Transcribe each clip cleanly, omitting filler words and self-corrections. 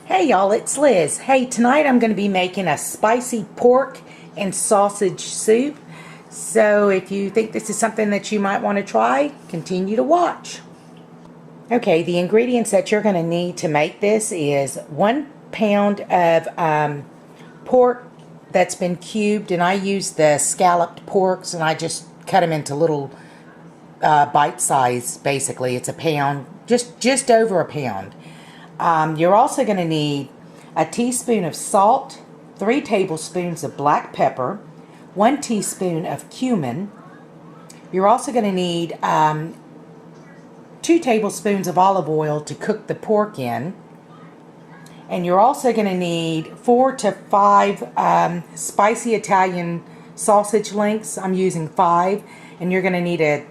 Hey y'all, it's Liz. Hey, tonight I'm going to be making a spicy pork and sausage soup. So if you think this is something that you might want to try, continue to watch. Okay, the ingredients that you're going to need to make this is 1 pound of pork that's been cubed, and I use the scalloped porks and I just cut them into little bite size. Basically, it's a pound, just over a pound. You're also going to need a teaspoon of salt, 3 tablespoons of black pepper, 1 teaspoon of cumin. You're also going to need 2 tablespoons of olive oil to cook the pork in. And you're also going to need 4 to 5 spicy Italian sausage links. I'm using 5. And you're going to need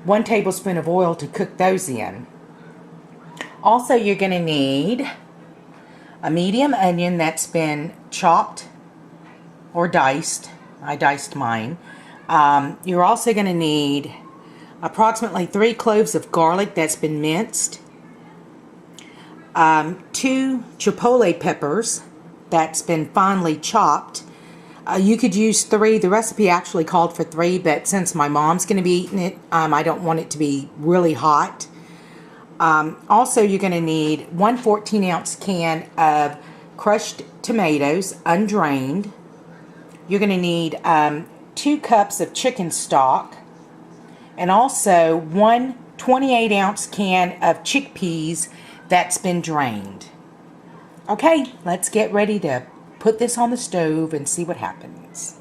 1 tablespoon of oil to cook those in. Also, you're going to need a medium onion that's been chopped or diced. I diced mine. You're also going to need approximately 3 cloves of garlic that's been minced. 2 chipotle peppers that's been finely chopped. You could use 3. The recipe actually called for 3, but since my mom's going to be eating it, I don't want it to be really hot. Also, you're going to need 1 14-ounce can of crushed tomatoes, undrained. You're going to need 2 cups of chicken stock, and also 1 28-ounce can of chickpeas that's been drained. Okay, let's get ready to put this on the stove and see what happens.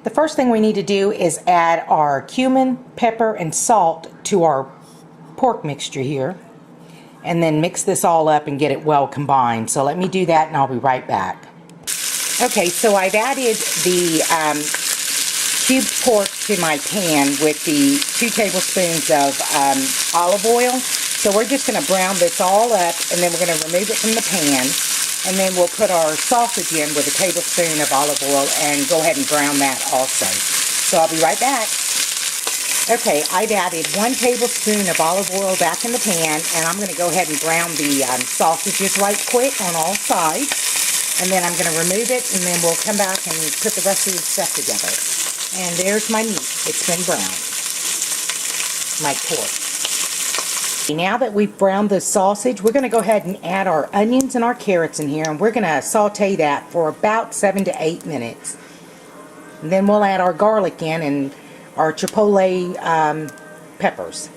The first thing we need to do is add our cumin, pepper, and salt to our pork mixture here, and then mix this all up and get it well combined. So let me do that and I'll be right back. Okay, so I've added the cubed pork to my pan with the 2 tablespoons of olive oil. So we're just going to brown this all up, and then we're going to remove it from the pan, and then we'll put our sausage in with a tablespoon of olive oil and go ahead and brown that also. So I'll be right back. Okay, I've added 1 tablespoon of olive oil back in the pan, and I'm going to go ahead and brown the sausages right quick on all sides. And then I'm going to remove it, and then we'll come back and put the rest of the stuff together. And there's my meat. It's been browned. My pork. Now that we've browned the sausage, we're going to go ahead and add our onions and our carrots in here, and we're going to saute that for about 7 to 8 minutes. And then we'll add our garlic in and our chipotle peppers.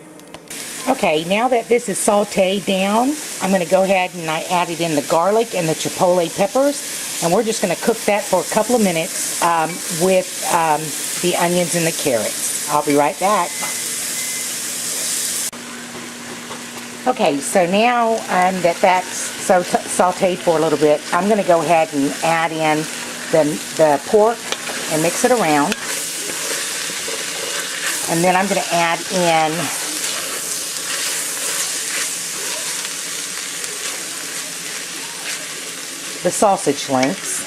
Okay, now that this is sauteed down, I'm going to go ahead and I added in the garlic and the chipotle peppers, and we're just going to cook that for a couple of minutes with the onions and the carrots. I'll be right back. Okay, so now that that's sauteed for a little bit, I'm going to go ahead and add in the pork and mix it around. And then I'm going to add in the sausage links.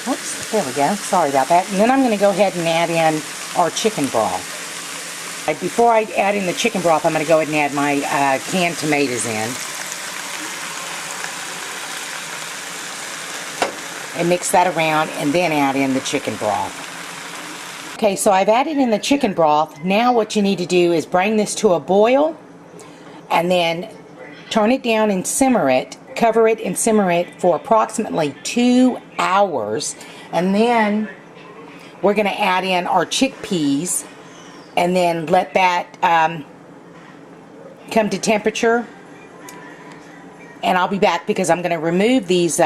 Oops, there we go. Sorry about that. And then I'm going to go ahead and add in our chicken broth. Before I add in the chicken broth, I'm going to go ahead and add my canned tomatoes in. And mix that around and then add in the chicken broth. Okay, so I've added in the chicken broth. Now what you need to do is bring this to a boil and then turn it down and simmer it. Cover it and simmer it for approximately 2 hours. And then we're going to add in our chickpeas and then let that come to temperature. And I'll be back because I'm going to remove these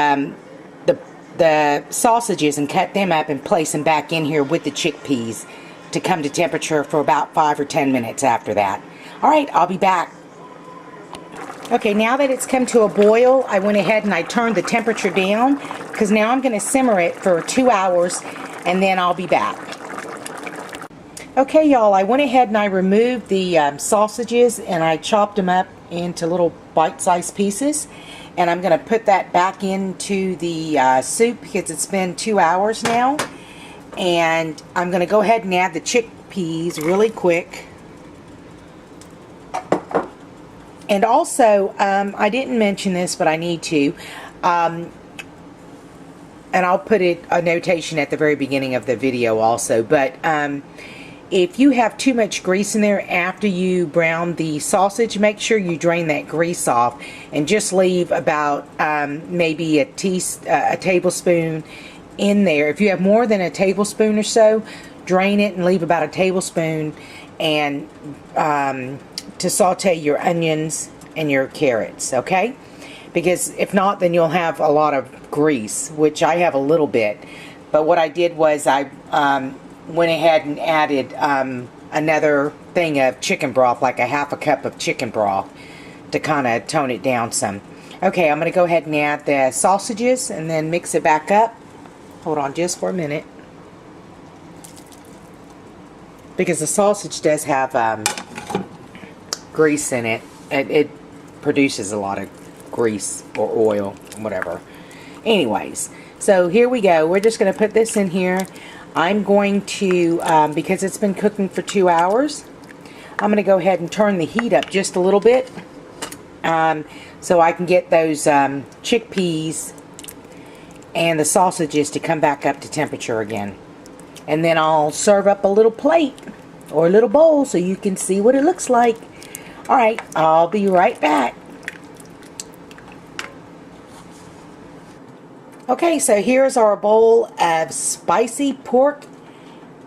the sausages and cut them up and place them back in here with the chickpeas to come to temperature for about 5 or 10 minutes after that. Alright, I'll be back. Okay, now that it's come to a boil, I went ahead and I turned the temperature down because now I'm going to simmer it for 2 hours and then I'll be back. Okay, y'all, I went ahead and I removed the sausages and I chopped them up into little bite-sized pieces. And I'm going to put that back into the soup because it's been 2 hours now. And I'm going to go ahead and add the chickpeas really quick. And also, I didn't mention this, but I need to. And I'll put a notation at the very beginning of the video also. But if you have too much grease in there after you brown the sausage, make sure you drain that grease off and just leave about maybe a tablespoon in there. If you have more than a tablespoon or so, drain it and leave about a tablespoon and to saute your onions and your carrots, okay? Because if not, then you'll have a lot of grease, which I have a little bit. But what I did was I went ahead and added another thing of chicken broth, like a half a cup of chicken broth, to kind of tone it down some. Okay, I'm going to go ahead and add the sausages and then mix it back up. Hold on just for a minute. Because the sausage does have grease in it. It produces a lot of grease or oil, whatever. Anyways, so here we go. We're just going to put this in here. I'm going to, because it's been cooking for 2 hours, I'm going to go ahead and turn the heat up just a little bit so I can get those chickpeas and the sausages to come back up to temperature again. And then I'll serve up a little plate or a little bowl so you can see what it looks like. Alright, I'll be right back. Okay, so here's our bowl of spicy pork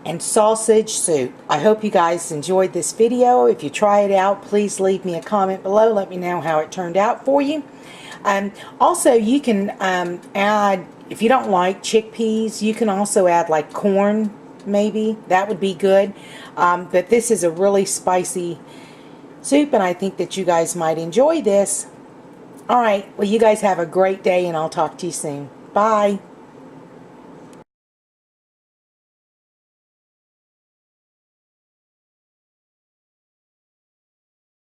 and sausage soup. I hope you guys enjoyed this video. If you try it out, please leave me a comment below. Let me know how it turned out for you. Also, you can add, if you don't like chickpeas, you can also add like corn, maybe. That would be good. But this is a really spicy soup, and I think that you guys might enjoy this. Alright, well, you guys have a great day, and I'll talk to you soon. Bye.